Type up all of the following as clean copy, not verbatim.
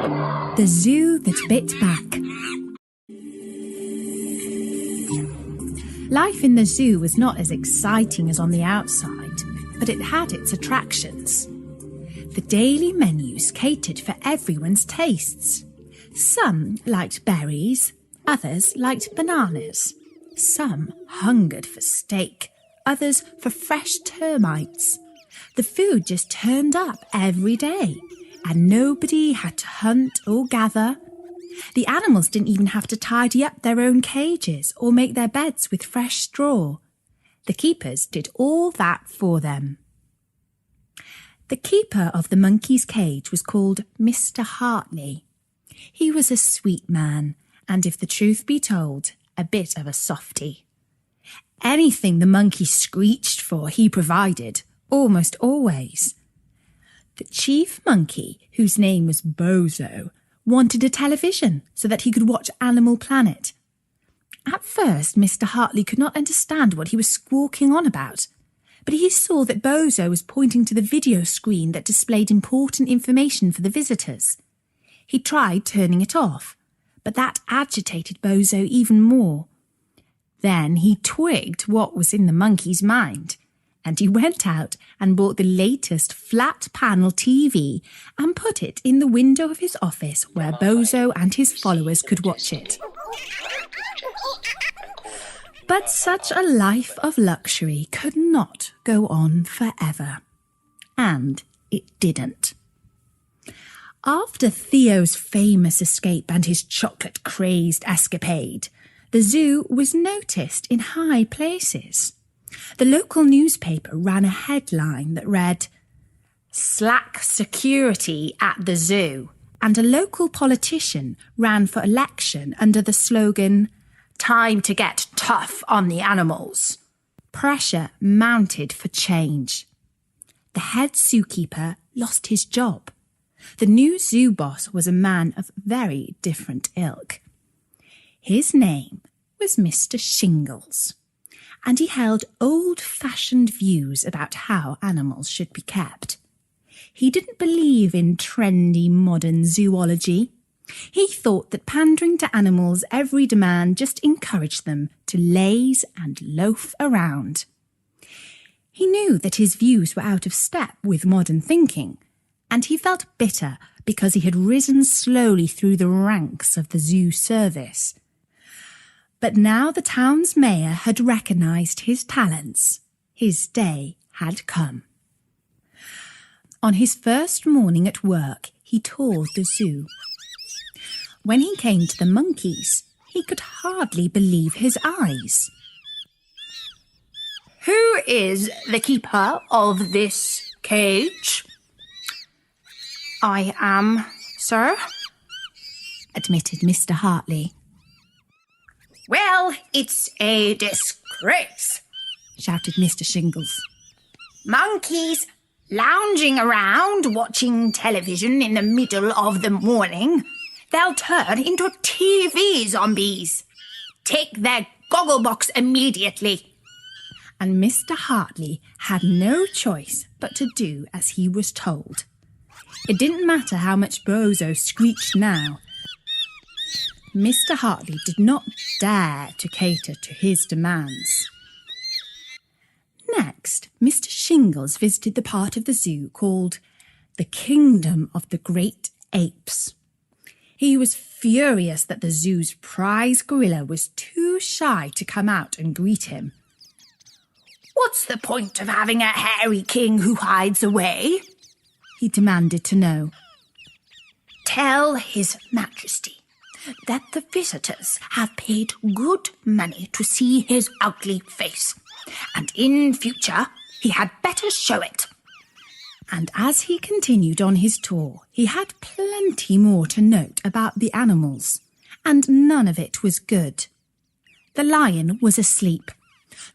The Zoo That Bit Back. Life in the zoo was not as exciting as on the outside, but it had its attractions. The daily menus catered for everyone's tastes. Some liked berries, others liked bananas. Some hungered for steak, others for fresh termites. The food just turned up every day, and nobody had to hunt or gather. The animals didn't even have to tidy up their own cages or make their beds with fresh straw. The keepers did all that for them. The keeper of the monkey's cage was called Mr. Hartley. He was a sweet man, and if the truth be told, a bit of a softy. Anything the monkey screeched for, he provided, almost always. The chief monkey, whose name was Bozo, wanted a television so that he could watch Animal Planet. At first, Mr. Hartley could not understand what he was squawking on about, but he saw that Bozo was pointing to the video screen that displayed important information for the visitors. He tried turning it off, but that agitated Bozo even more. Then he twigged what was in the monkey's mind, and he went out and bought the latest flat-panel TV and put it in the window of his office where Bozo and his followers could watch it. But such a life of luxury could not go on forever. And it didn't. After Theo's famous escape and his chocolate-crazed escapade, the zoo was noticed in high places. The local newspaper ran a headline that read, "Slack security at the zoo," and a local politician ran for election under the slogan, "Time to get tough on the animals." Pressure mounted for change. The head zookeeper lost his job. The new zoo boss was a man of very different ilk. His name was Mr. Shingles, and he held old-fashioned views about how animals should be kept. He didn't believe in trendy modern zoology. He thought that pandering to animals' every demand just encouraged them to laze and loaf around. He knew that his views were out of step with modern thinking, and he felt bitter because he had risen slowly through the ranks of the zoo service. But now the town's mayor had recognised his talents. His day had come. On his first morning at work, he toured the zoo. When he came to the monkeys, he could hardly believe his eyes. "Who is the keeper of this cage?" "I am, sir," admitted Mr. Hartley. "Well, it's a disgrace," shouted Mr. Shingles. "Monkeys lounging around watching television in the middle of the morning. They'll turn into TV zombies. Take their gogglebox immediately." And Mr. Hartley had no choice but to do as he was told. It didn't matter how much Bozo screeched now. Mr. Hartley did not dare to cater to his demands. Next, Mr. Shingles visited the part of the zoo called the Kingdom of the Great Apes. He was furious that the zoo's prize gorilla was too shy to come out and greet him. "What's the point of having a hairy king who hides away?" he demanded to know. "Tell His Majesty that the visitors have paid good money to see his ugly face, and in future he had better show it." And as he continued on his tour, he had plenty more to note about the animals, and none of it was good. The lion was asleep.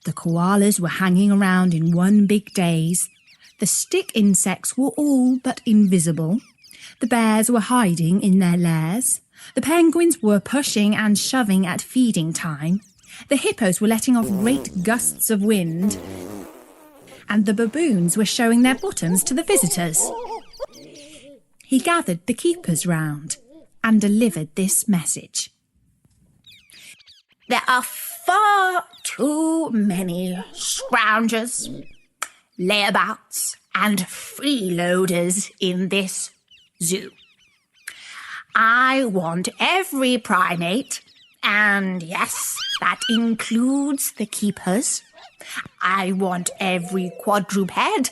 The koalas were hanging around in one big daze. The stick insects were all but invisible. The bears were hiding in their lairs. The penguins were pushing and shoving at feeding time. The hippos were letting off great gusts of wind. And the baboons were showing their bottoms to the visitors. He gathered the keepers round and delivered this message. There are far too many scroungers, layabouts, and freeloaders in this zoo. I want every primate, and yes, that includes the keepers. I want every quadruped,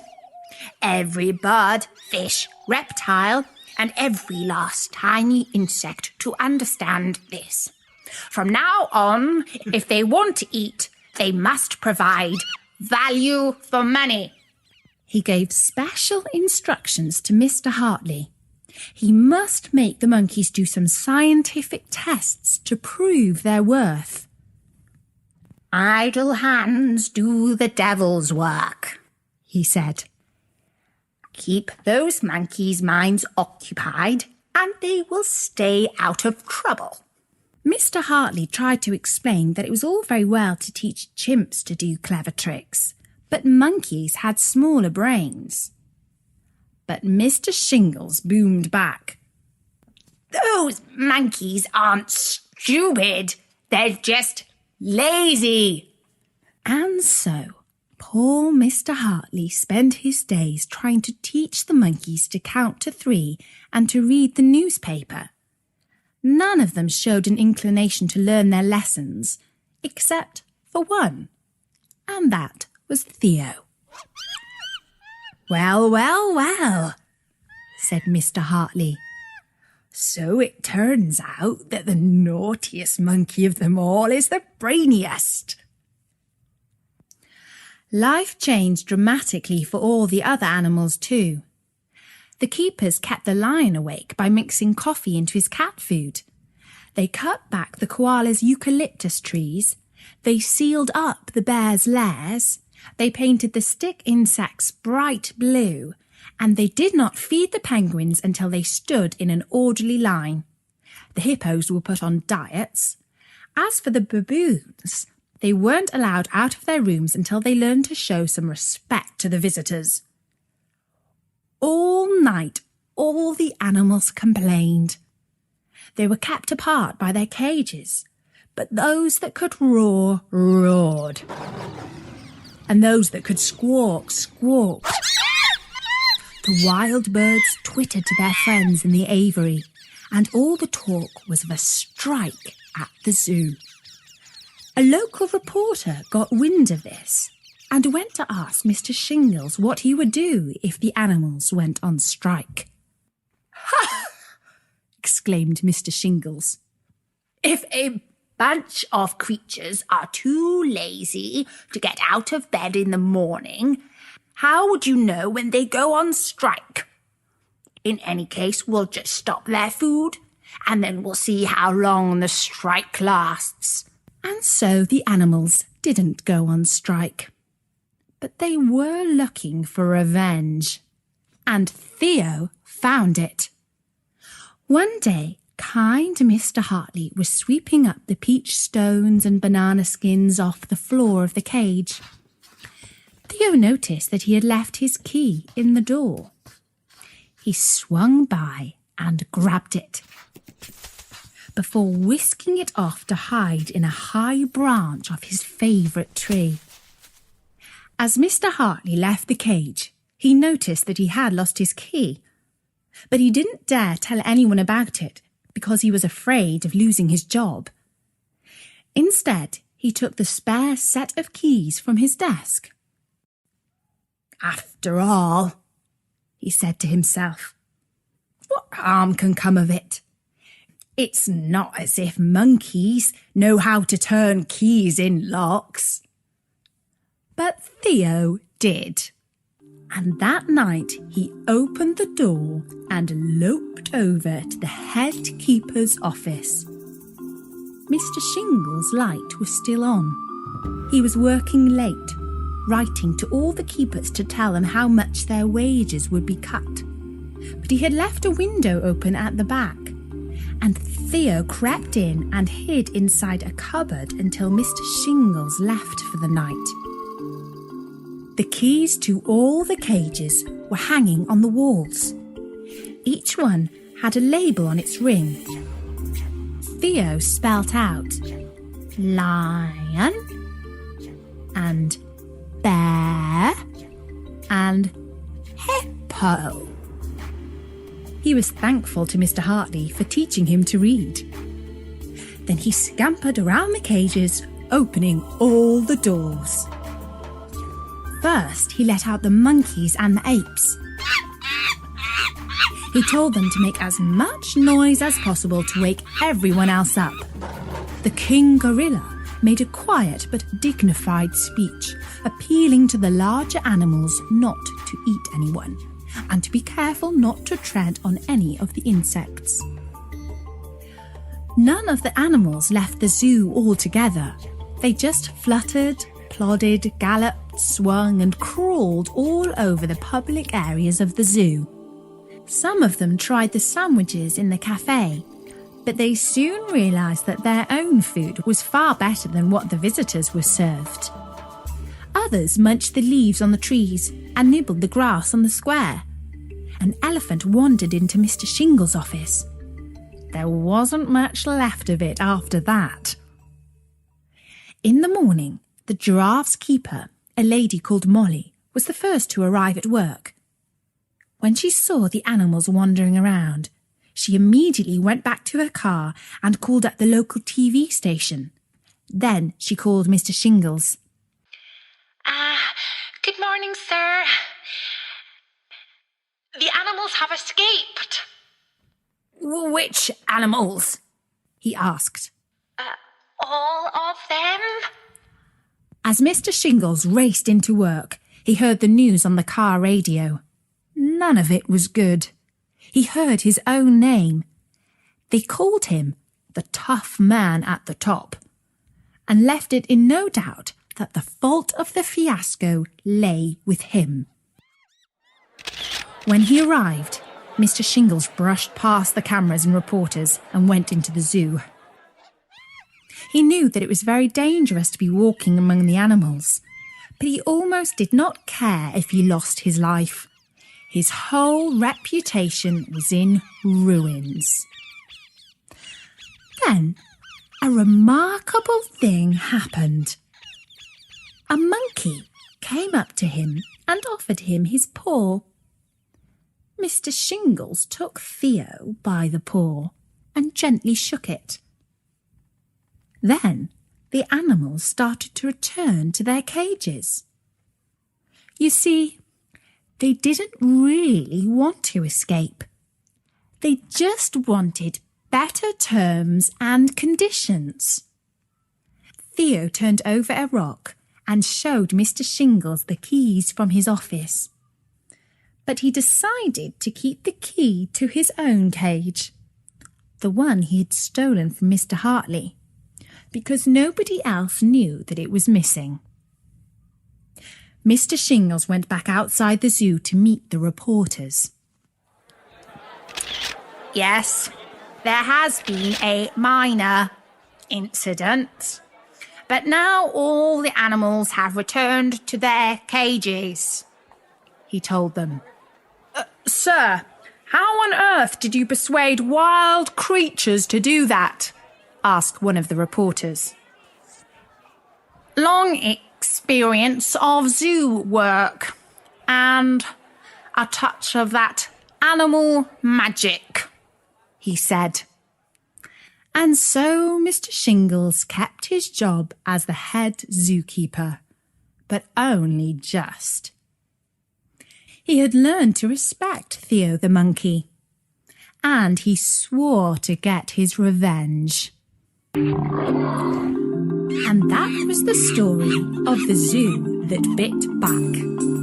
every bird, fish, reptile, and every last tiny insect to understand this. From now on, if they want to eat, they must provide value for money. He gave special instructions to Mr. Hartley. He must make the monkeys do some scientific tests to prove their worth. Idle hands do the devil's work, he said. Keep those monkeys' minds occupied and they will stay out of trouble. Mr. Hartley tried to explain that it was all very well to teach chimps to do clever tricks, but monkeys had smaller brains. But Mr. Shingles boomed back. Those monkeys aren't stupid. They're just lazy. And so, poor Mr. Hartley spent his days trying to teach the monkeys to count to 3 and to read the newspaper. None of them showed an inclination to learn their lessons, except for one, and that was Theo. Well, well, well, said Mr. Hartley. So it turns out that the naughtiest monkey of them all is the brainiest. Life changed dramatically for all the other animals too. The keepers kept the lion awake by mixing coffee into his cat food. They cut back the koala's eucalyptus trees. They sealed up the bear's lairs. They painted the stick insects bright blue. And they did not feed the penguins until they stood in an orderly line. The hippos were put on diets. As for the baboons, they weren't allowed out of their rooms until they learned to show some respect to the visitors. All night, all the animals complained. They were kept apart by their cages, but those that could roar, roared. And those that could squawk, squawked. The wild birds twittered to their friends in the aviary, and all the talk was of a strike at the zoo. A local reporter got wind of this and went to ask Mr. Shingles what he would do if the animals went on strike. Ha! Exclaimed Mr. Shingles. If a bunch of creatures are too lazy to get out of bed in the morning, how would you know when they go on strike? In any case, we'll just stop their food, and then we'll see how long the strike lasts. And so the animals didn't go on strike. But they were looking for revenge. And Theo found it. One day, kind Mr. Hartley was sweeping up the peach stones and banana skins off the floor of the cage. Theo noticed that he had left his key in the door. He swung by and grabbed it, before whisking it off to hide in a high branch of his favourite tree. As Mr. Hartley left the cage, he noticed that he had lost his key, but he didn't dare tell anyone about it because he was afraid of losing his job. Instead, he took the spare set of keys from his desk. After all, he said to himself, what harm can come of it? It's not as if monkeys know how to turn keys in locks. But Theo did. And that night he opened the door and loped over to the head keeper's office. Mr. Shingles' light was still on. He was working late, writing to all the keepers to tell them how much their wages would be cut. But he had left a window open at the back, and Theo crept in and hid inside a cupboard until Mr. Shingles left for the night. The keys to all the cages were hanging on the walls. Each one had a label on its ring. Theo spelt out lion and bear and hippo. He was thankful to Mr. Hartley for teaching him to read. Then he scampered around the cages, opening all the doors. First, he let out the monkeys and the apes. He told them to make as much noise as possible to wake everyone else up. The king gorilla made a quiet but dignified speech, appealing to the larger animals not to eat anyone, and to be careful not to tread on any of the insects. None of the animals left the zoo altogether. They just fluttered, plodded, galloped, swung and crawled all over the public areas of the zoo. Some of them tried the sandwiches in the cafe, but they soon realised that their own food was far better than what the visitors were served. Others munched the leaves on the trees and nibbled the grass on the square. An elephant wandered into Mr. Shingle's office. There wasn't much left of it after that. In the morning, the giraffe's keeper, a lady called Molly, was the first to arrive at work. When she saw the animals wandering around, she immediately went back to her car and called up the local TV station. Then she called Mr. Shingles. Good morning, sir. The animals have escaped. Which animals? He asked. All of them? As Mr. Shingles raced into work, he heard the news on the car radio. None of it was good. He heard his own name. They called him the tough man at the top, and left it in no doubt that the fault of the fiasco lay with him. When he arrived, Mr. Shingles brushed past the cameras and reporters and went into the zoo. He knew that it was very dangerous to be walking among the animals, but he almost did not care if he lost his life. His whole reputation was in ruins. Then, a remarkable thing happened. A monkey came up to him and offered him his paw. Mr. Shingles took Theo by the paw and gently shook it. Then the animals started to return to their cages. You see, they didn't really want to escape. They just wanted better terms and conditions. Theo turned over a rock and showed Mr. Shingles the keys from his office. But he decided to keep the key to his own cage, the one he had stolen from Mr. Hartley, because nobody else knew that it was missing. Mr. Shingles went back outside the zoo to meet the reporters. Yes, there has been a minor incident, but now all the animals have returned to their cages, he told them. Sir, how on earth did you persuade wild creatures to do that? Asked one of the reporters. Long experience of zoo work and a touch of that animal magic, he said. And so Mr. Shingles kept his job as the head zookeeper, but only just. He had learned to respect Theo the monkey, and he swore to get his revenge. And that was the story of the zoo that bit back.